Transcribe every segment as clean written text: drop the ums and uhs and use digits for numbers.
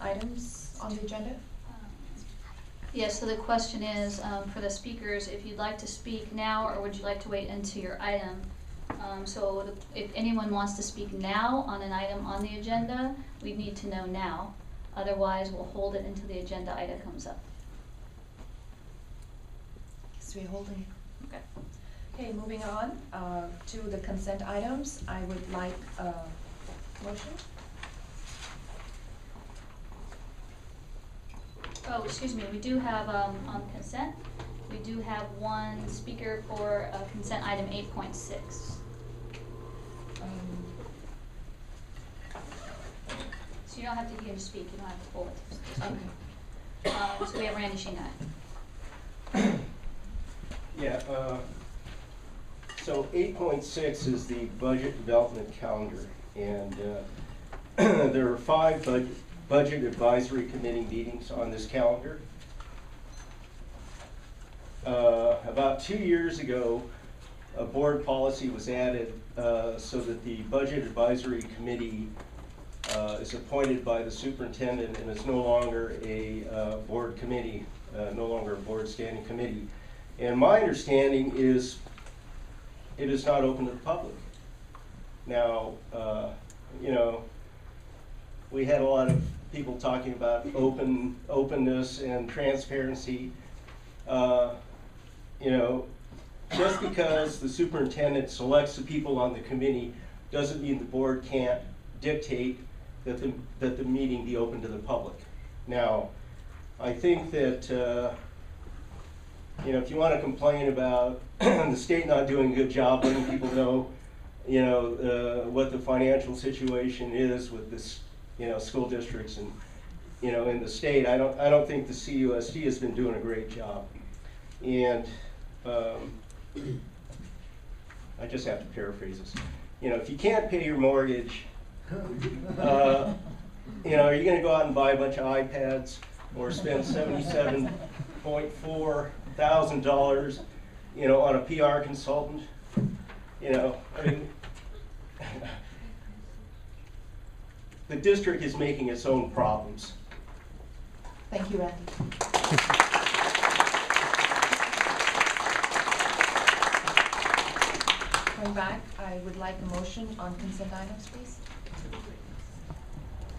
items on the agenda? Yes, so the question is, for the speakers, if you'd like to speak now or would you like to wait into your item? If anyone wants to speak now on an item on the agenda, we need to know now. Otherwise, we'll hold it until the agenda item comes up. So we're holding. Okay. Okay, moving on to the consent items. I would like a motion. Oh, excuse me, we do have, on consent, we do have one speaker for consent item 8.6. So you don't have to hear him speak, you don't have to pull it. Okay. So we have Randy Shinai. Yeah, so 8.6 is the budget development calendar, and there are 5 budget advisory committee meetings on this calendar. About 2 years ago, a board policy was added so that the budget advisory committee is appointed by the superintendent and is no longer a board committee, no longer a board standing committee. And my understanding is it is not open to the public. Now, you know, we had a lot of people talking about openness and transparency. You know, just because the superintendent selects the people on the committee doesn't mean the board can't dictate that the meeting be open to the public. Now, I think that you know, if you want to complain about the state not doing a good job letting people know, you know, what the financial situation is with this, you know, school districts and, you know, in the state, I don't think the CUSD has been doing a great job. And I just have to paraphrase this. You know, if you can't pay your mortgage, you know, are you going to go out and buy a bunch of iPads or spend $77.4 thousand, you know, on a PR consultant? You know, I mean, the district is making its own problems. Thank you, Randy. Going back, I would like a motion on consent items, please.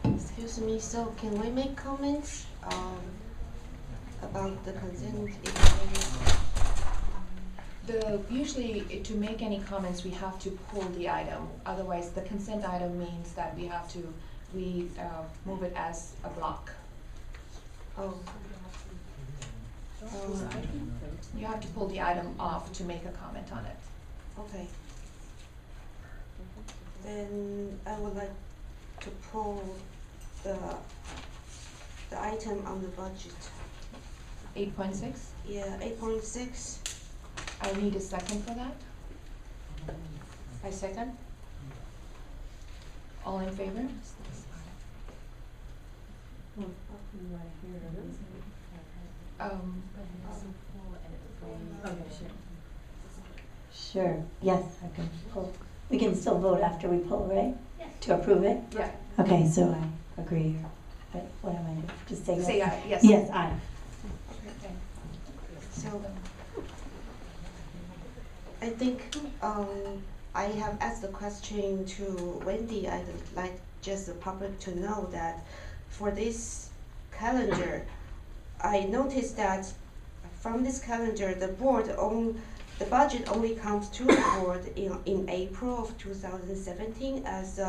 Excuse me, so can we make comments about the consent? Usually, to make any comments, we have to pull the item. Otherwise, the consent item means that we have to move it as a block. Oh. You have to pull the item off to make a comment on it. Okay. Then I would like to pull the item on the budget. 8.6? Yeah, 8.6. I need a second for that. I second. All in favor? Sure, yes, I can pull. We can still vote after we pull, right? Yes. To approve it? Yeah. Okay, so I agree. But what am I doing? Just say yes? Say aye, yes. Yes, aye. Okay. So I think I have asked the question to Wendy. I'd like just the public to know that for this calendar, I noticed that from this calendar, the budget only comes to the board in April of 2017 as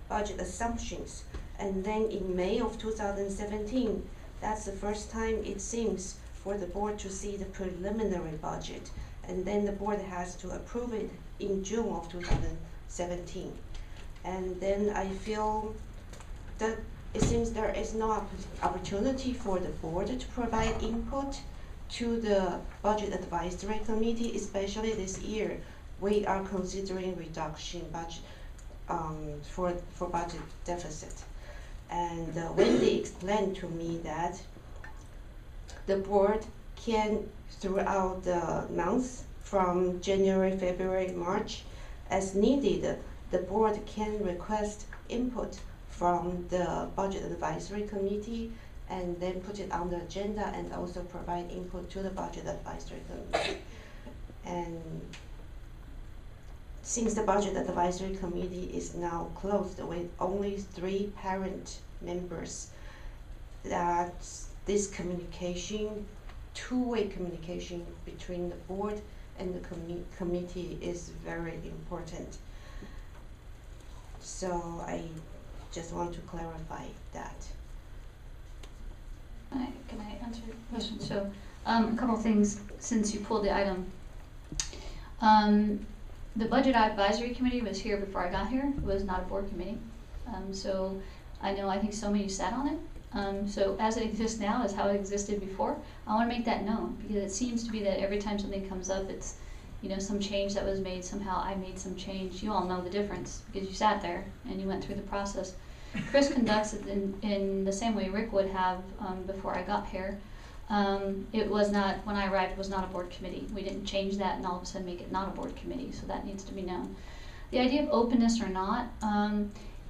budget assumptions. And then in May of 2017, that's the first time it seems for the board to see the preliminary budget. And then the board has to approve it in June of 2017. And then I feel that it seems there is no opportunity for the board to provide input to the budget advisory committee, especially this year. We are considering reduction budget for budget deficit. And Wendy explained to me that the board can, throughout the months from January, February, March, as needed, the board can request input from the Budget Advisory Committee and then put it on the agenda and also provide input to the Budget Advisory Committee. And since the Budget Advisory Committee is now closed with only 3 parent members, that this communication, two-way communication between the board and the committee is very important. So I just want to clarify that. Can I answer your question? So, a couple things since you pulled the item. The Budget Advisory Committee was here before I got here. It was not a board committee. So I think so many sat on it. So as it exists now is how it existed before. I want to make that known because it seems to be that every time something comes up, it's some change that was made. Somehow I made some change. You all know the difference because you sat there and you went through the process. Chris conducts it in the same way Rick would have before I got here. It was not, when I arrived, it was not a board committee. We didn't change that and all of a sudden make it not a board committee, so that needs to be known. The idea of openness or not,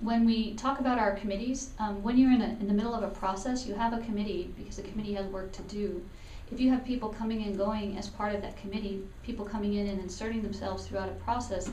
when we talk about our committees, when you're in the middle of a process, you have a committee because the committee has work to do. If you have people coming and going as part of that committee, people coming in and inserting themselves throughout a process,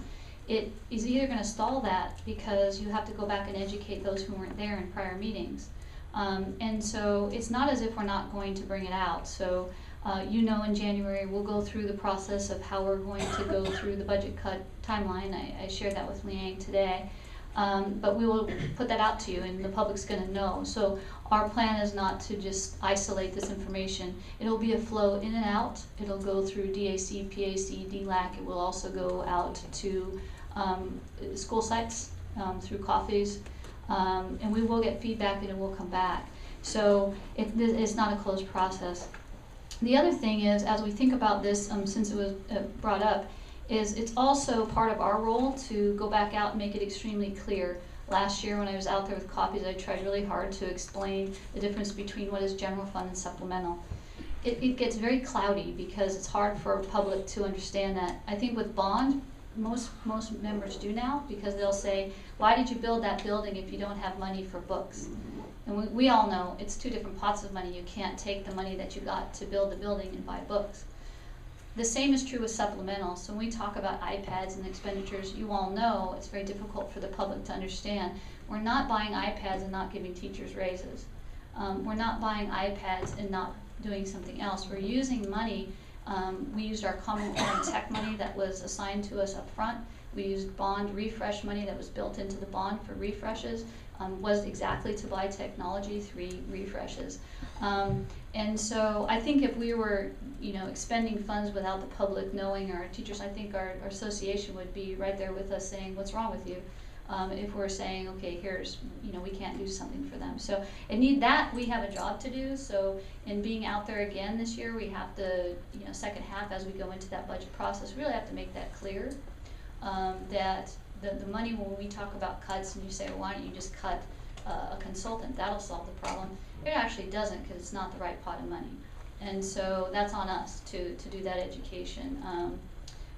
it is either going to stall that because you have to go back and educate those who weren't there in prior meetings. And so it's not as if we're not going to bring it out. So in January we'll go through the process of how we're going to go through the budget cut timeline. I shared that with Liang today. But we will put that out to you and the public's going to know. So our plan is not to just isolate this information. It'll be a flow in and out. It'll go through DAC, PAC, DLAC. It will also go out to school sites through coffees. And we will get feedback and it will come back. So it's not a closed process. The other thing is, as we think about this, since it was brought up, is it's also part of our role to go back out and make it extremely clear. Last year when I was out there with copies, I tried really hard to explain the difference between what is general fund and supplemental. It gets very cloudy because it's hard for a public to understand that. I think with bond, most members do now because they'll say, why did you build that building if you don't have money for books? And we all know it's 2 different pots of money. You can't take the money that you got to build the building and buy books. The same is true with supplemental. So when we talk about iPads and expenditures, you all know it's very difficult for the public to understand. We're not buying iPads and not giving teachers raises. We're not buying iPads and not doing something else. We're using money. We used our Common Core and Tech money that was assigned to us up front. We used bond refresh money that was built into the bond for refreshes. Was exactly to buy technology, 3 refreshes. And so I think if we were, expending funds without the public knowing, our teachers, I think our association would be right there with us saying, what's wrong with you? If we're saying, okay, here's, we can't do something for them. So we have a job to do. So in being out there again this year, we have to, second half as we go into that budget process, really have to make that clear, that the money, when we talk about cuts and you say, well, why don't you just cut a consultant, that'll solve the problem. It actually doesn't because it's not the right pot of money. And so that's on us to do that education.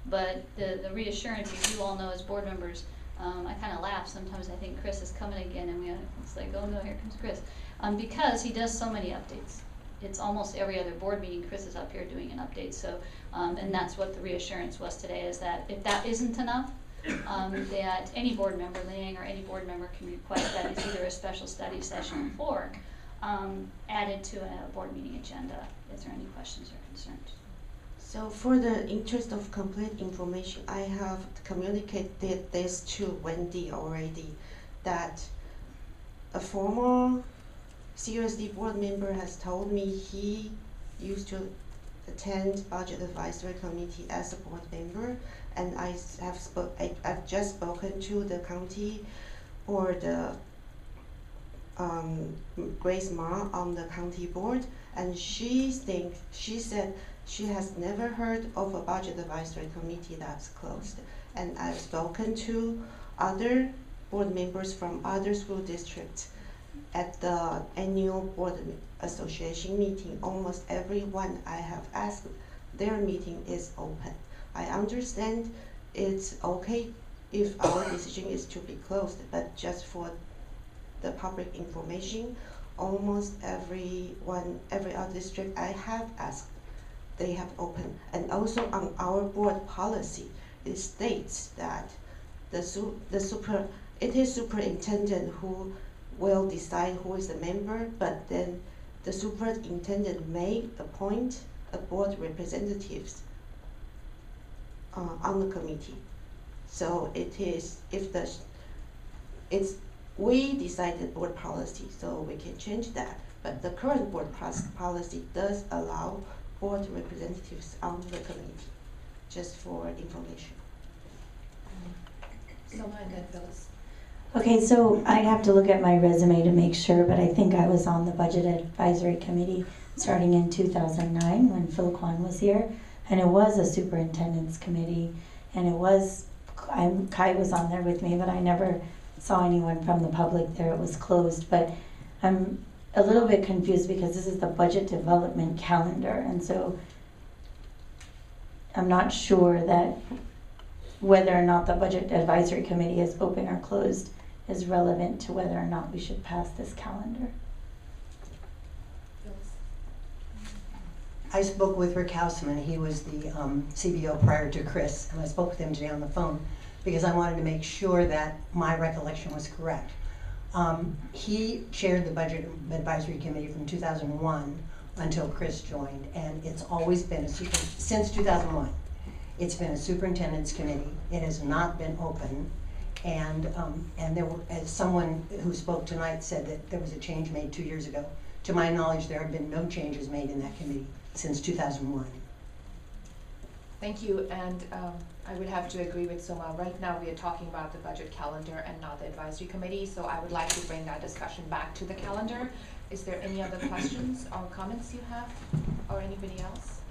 But the reassurance, as you all know as board members, I kind of laugh sometimes. I think Chris is coming again and it's like, oh no, here comes Chris. Because he does so many updates. It's almost every other board meeting Chris is up here doing an update. So, and that's what the reassurance was today, is that if that isn't enough, that any board member, Liang, or any board member can request that it's either a special study session or added to a board meeting agenda if there are any questions or concerns. So for the interest of complete information, I have communicated this to Wendy already, that a former CUSD board member has told me he used to attend Budget Advisory Committee as a board member, and I've just spoken to the county or the Grace Ma on the county board, and she said she has never heard of a Budget Advisory Committee that's closed. And I've spoken to other board members from other school districts at the annual board association meeting. Almost everyone I have asked, their meeting is open. I understand it's okay if our decision is to be closed, but just for the public information. Almost every other district I have asked, they have opened. And also on our board policy, it states that it is superintendent who will decide who is the member, but then the superintendent may appoint a board representatives on the committee. So it is, we decided board policy, so we can change that. But the current board policy does allow board representatives on the committee, just for information. Soma and then Phyllis. Okay, so I'd have to look at my resume to make sure, but I think I was on the Budget Advisory Committee starting in 2009 when Phil Kwan was here. And it was a superintendent's committee, and it was, Kai was on there with me, but I never saw anyone from the public there. It was closed, but I'm a little bit confused because this is the budget development calendar, and so I'm not sure that whether or not the Budget Advisory Committee is open or closed is relevant to whether or not we should pass this calendar. Phyllis. I spoke with Rick Houseman. He was the CBO prior to Chris, and I spoke with him today on the phone because I wanted to make sure that my recollection was correct. He chaired the Budget Advisory Committee from 2001 until Chris joined, and it's always been since 2001. It's been a superintendent's committee. It has not been open, and there were, as someone who spoke tonight said that there was a change made 2 years ago. To my knowledge, there have been no changes made in that committee since 2001. Thank you, and I would have to agree with Soma. Right now, we are talking about the budget calendar and not the advisory committee, so I would like to bring that discussion back to the calendar. Is there any other questions or comments you have, or anybody else?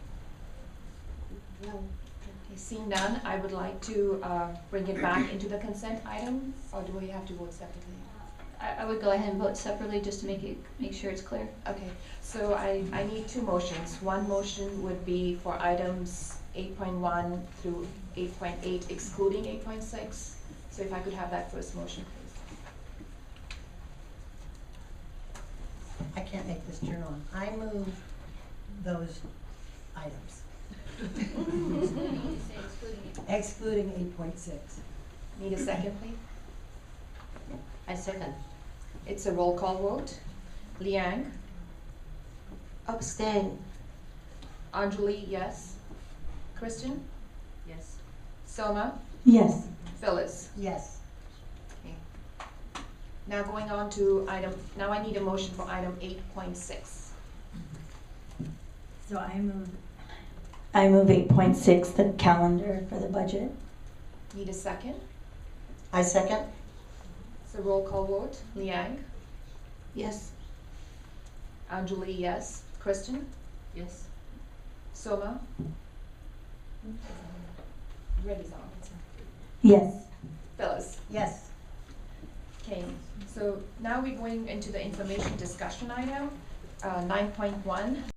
No. Okay, seeing none, I would like to bring it back into the consent item, or do we have to vote separately? I would go ahead and vote separately just to make sure it's clear. Okay, so I need two motions. One motion would be for items 8.1 through 8.8 excluding 8.6. So if I could have that first motion, please. I can't make this turn on. I move those items, excluding 8.6. Need a second, please? I second. It's a roll call vote. Liang, Abstain. Anjali, yes. Kristen, Yes. Soma, Yes. Phyllis. Yes. Okay. Now going on to now I need a motion for item 8.6. So I move 8.6, the calendar for the budget. Need a second? I second. It's a roll call vote. Liang, Yes. Anjali, yes. Kristen, Yes. Soma. Red is on. Yes. Phyllis. Yes. Okay, so now we're going into the information discussion item, 9.1.